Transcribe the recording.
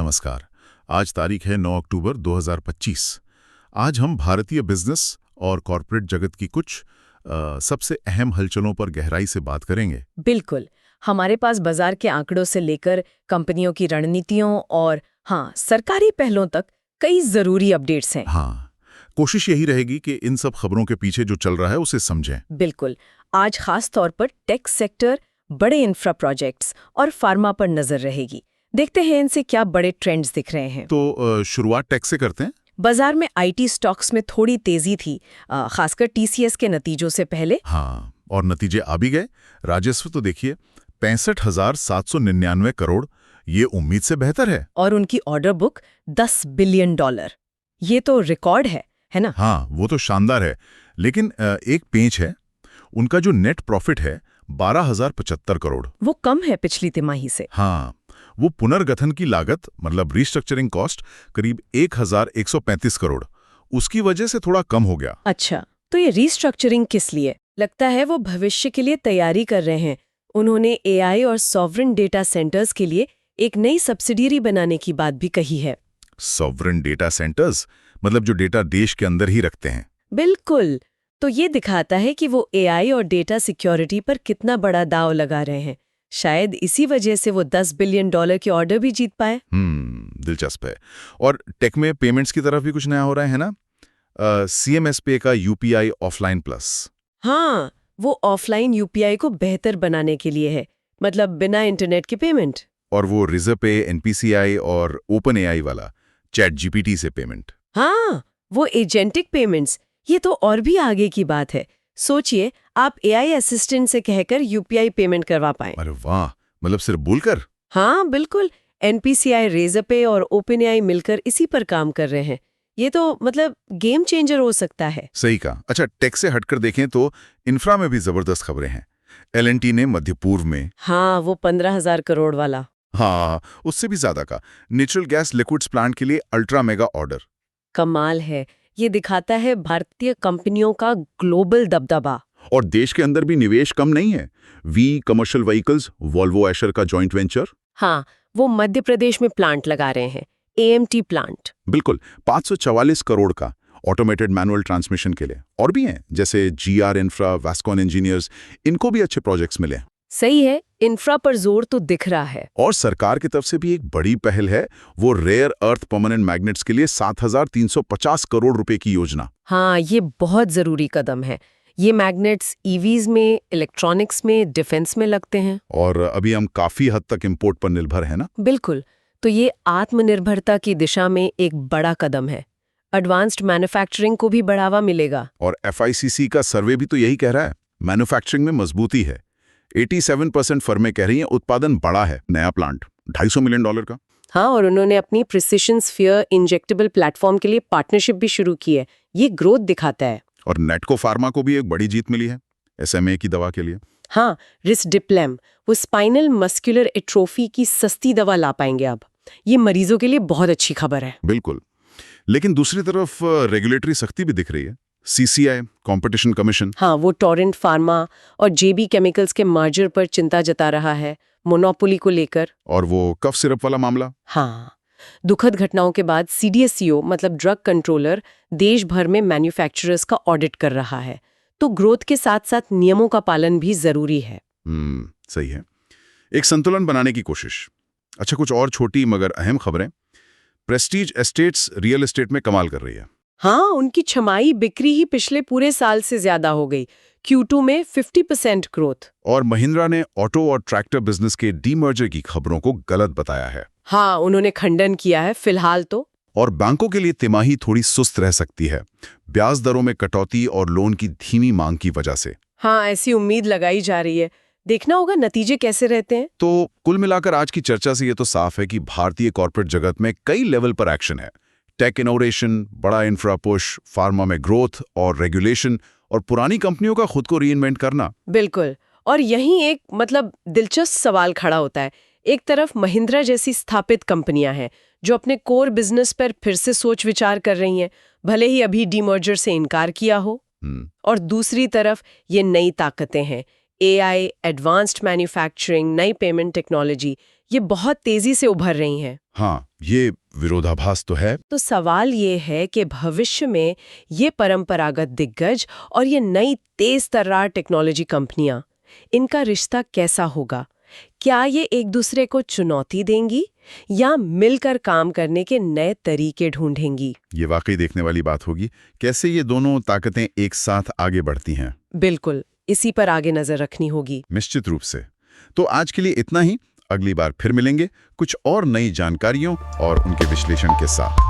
नमस्कार। आज तारीख है 9 अक्टूबर 2025। आज हम भारतीय बिजनेस और कॉरपोरेट जगत की कुछ सबसे अहम हलचलों पर गहराई से बात करेंगे। बिल्कुल। हमारे पास बाजार के आंकड़ों से लेकर कंपनियों की रणनीतियों और सरकारी पहलों तक कई जरूरी अपडेट्स हैं। हाँ, कोशिश यही रहेगी कि इन सब खबरों के पीछे जो चल रहा है उसे समझें। बिल्कुल। आज खास तौर पर टेक सेक्टर, बड़े इंफ्रा प्रोजेक्ट्स और फार्मा पर नजर रहेगी। देखते हैं इनसे क्या बड़े ट्रेंड्स दिख रहे हैं। तो शुरुआत टेक से करते हैं। बाजार में आईटी स्टॉक्स में थोड़ी तेजी थी, खासकर टीसीएस के नतीजों से पहले। हाँ, और नतीजे आ भी गए। राजस्व तो देखिए 65,799 करोड़, ये उम्मीद से बेहतर है। और उनकी ऑर्डर बुक $10 बिलियन। ये तो रिकॉर्ड है ना? हाँ, वो तो शानदार है। लेकिन एक पेंच है, उनका जो नेट प्रॉफिट है 12,075 करोड़। वो कम है पिछली तिमाही से। हाँ, वो पुनर्गठन की लागत मतलब रीस्ट्रक्चरिंग कॉस्ट करीब 1,135 करोड़, उसकी वजह से थोड़ा कम हो गया। अच्छा, तो ये रीस्ट्रक्चरिंग किस लिए? लगता है वो भविष्य के लिए तैयारी कर रहे हैं। उन्होंने एआई और सॉवरेन डेटा सेंटर्स के लिए एक नई सब्सिडियरी बनाने की बात भी कही है। सॉवरेन डेटा सेंटर्स मतलब जो डेटा देश के अंदर ही रखते हैं। बिल्कुल। तो ये दिखाता है कि वो एआई और डेटा सिक्योरिटी पर कितना बड़ा दांव लगा रहे हैं। शायद इसी वजह से वो $10 बिलियन के ऑर्डर भी जीत पाए। दिलचस्प है। और टेक में पेमेंट्स की तरफ भी कुछ नया हो रहा है ना? सीएमएस पे का यूपीआई ऑफलाइन प्लस। हाँ, वो ऑफलाइन यूपीआई को बेहतर बनाने के लिए है, मतलब बिना इंटरनेट के पेमेंट। और वो रिजर्व पे, एनपीसीआई और ओपन एआई वाला चैट जीपीटी से पेमेंट। हाँ, वो एजेंटिक पेमेंट्स, ये तो और भी आगे की बात है। सोचिए, आप एआई असिस्टेंट से कहकर यूपीआई पेमेंट करवा पाएं। अरे वाह, मतलब सिर्फ बोलकर? हाँ बिल्कुल। एनपीसीआई, रेज़रपे और ओपनएआई मिलकर इसी पर काम कर रहे हैं। ये तो मतलब गेम चेंजर हो सकता है। सही कहा। अच्छा, टेक से हटकर देखें तो इंफ्रा में भी जबरदस्त खबरें हैं। एलएनटी ने मध्य पूर्व में, हाँ, वो 15,000 करोड़ वाला। हाँ, उससे भी ज्यादा का नेचुरल गैस लिक्विड्स प्लांट के लिए अल्ट्रा मेगा ऑर्डर। कमाल है। ये दिखाता है भारतीय कंपनियों का ग्लोबल दबदबा। और देश के अंदर भी निवेश कम नहीं है। V commercial vehicles, Volvo Eicher का जॉइंट वेंचर। हाँ, वो मध्य प्रदेश में प्लांट लगा रहे हैं, एएमटी प्लांट। बिल्कुल, 544 करोड़ का ऑटोमेटेड मैनुअल ट्रांसमिशन के लिए। और भी हैं जैसे जीआर इंफ्रा, वास्कॉन इंजीनियर्स, इनको भी अच्छे प्रोजेक्ट्स मिले। सही है, इंफ्रा पर जोर तो दिख रहा है। और सरकार की तरफ से भी एक बड़ी पहल है, वो रेयर अर्थ परमानेंट मैग्नेट्स के लिए 7,350 करोड़ रुपए की योजना। हाँ, ये बहुत जरूरी कदम है। ये मैग्नेट्स ईवीज में, इलेक्ट्रॉनिक्स में, डिफेंस में लगते हैं। और अभी हम काफी हद तक इंपोर्ट पर निर्भर है ना? बिल्कुल। तो ये आत्मनिर्भरता की दिशा में एक बड़ा कदम है। एडवांस्ड मैन्युफैक्चरिंग को भी बढ़ावा मिलेगा। और एफआईसीसी का सर्वे भी तो यही कह रहा है, मैन्युफैक्चरिंग में मजबूती है। 87% फर्में कह रही हैं उत्पादन बड़ा है। नया प्लांट $250 मिलियन का। हाँ, और उन्होंने अपनी प्रिसिशन स्फीयर इंजेक्टेबल प्लेटफॉर्म के लिए पार्टनरशिप भी शुरू की है। ये ग्रोथ दिखाता है। और नेटको फार्मा को भी एक बड़ी जीत मिली है एसएमए की दवा के लिए। हाँ, रिस्डिप्लेम, वो स्पाइनल मस्कुलर एट्रोफी की सस्ती दवा ला पाएंगे अब। ये मरीजों के लिए बहुत अच्छी खबर है। बिल्कुल। लेकिन दूसरी तरफ रेगुलेटरी सख्ती भी दिख रही है। सीसीआई, कंपटीशन कमीशन, हाँ, वो टोरेंट फार्मा और जेबी केमिकल्स के मर्जर पर चिंता जता रहा है, मोनोपोली को लेकर। और वो कफ सिरप वाला मामला। हाँ, दुखद घटनाओं के बाद सीडीएससीओ मतलब ड्रग कंट्रोलर देश भर में मैन्युफैक्चरर्स का ऑडिट कर रहा है। तो ग्रोथ के साथ साथ नियमों का पालन भी जरूरी है। सही है। एक संतुलन बनाने की कोशिश। अच्छा, कुछ और छोटी मगर अहम खबरें। प्रेस्टीज एस्टेट्स रियल एस्टेट में कमाल कर रही है। हाँ, उनकी छमाही बिक्री ही पिछले पूरे साल से ज्यादा हो गई। Q2 में 50% ग्रोथ। और महिंद्रा ने ऑटो और ट्रैक्टर बिजनेस के डीमर्जर की खबरों को गलत बताया है। हाँ, उन्होंने खंडन किया है फिलहाल तो। और बैंकों के लिए तिमाही थोड़ी सुस्त रह सकती है, ब्याज दरों में कटौती और लोन की धीमी मांग की वजह से। हाँ, ऐसी उम्मीद लगाई जा रही है। देखना होगा नतीजे कैसे रहते हैं। तो कुल मिलाकर आज की चर्चा से ये तो साफ है कि भारतीय कॉर्पोरेट जगत में कई लेवल पर एक्शन है। टेक इनोवेशन, बड़ा इंफ्रा पुश, फार्मा में ग्रोथ और रेगुलेशन, और पुरानी कंपनियों का खुद को रीइन्वेंट करना। बिल्कुल। और यहीं एक दिलचस्प सवाल खड़ा होता है। एक तरफ महिंद्रा जैसी स्थापित कंपनियां हैं जो अपने कोर बिजनेस पर फिर से सोच विचार कर रही हैं, भले ही अभी डीमर्जर से इनकार किया हो। और दूसरी तरफ ये नई ताकतें हैं, एआई, एडवांस्ड मैन्युफैक्चरिंग, नई पेमेंट टेक्नोलॉजी, ये बहुत तेजी से उभर रही हैं। हाँ, ये विरोधाभास तो है। तो सवाल ये है कि भविष्य में ये परंपरागत दिग्गज और ये नई तेज तर्रार टेक्नोलॉजी कंपनियां, इनका रिश्ता कैसा होगा? क्या ये एक दूसरे को चुनौती देंगी या मिलकर काम करने के नए तरीके ढूंढेंगी? ये वाकई देखने वाली बात होगी, कैसे ये दोनों ताकतें एक साथ आगे बढ़ती हैं। बिल्कुल, इसी पर आगे नजर रखनी होगी। निश्चित रूप से। तो आज के लिए इतना ही। अगली बार फिर मिलेंगे कुछ और नई जानकारियों और उनके विश्लेषण के साथ।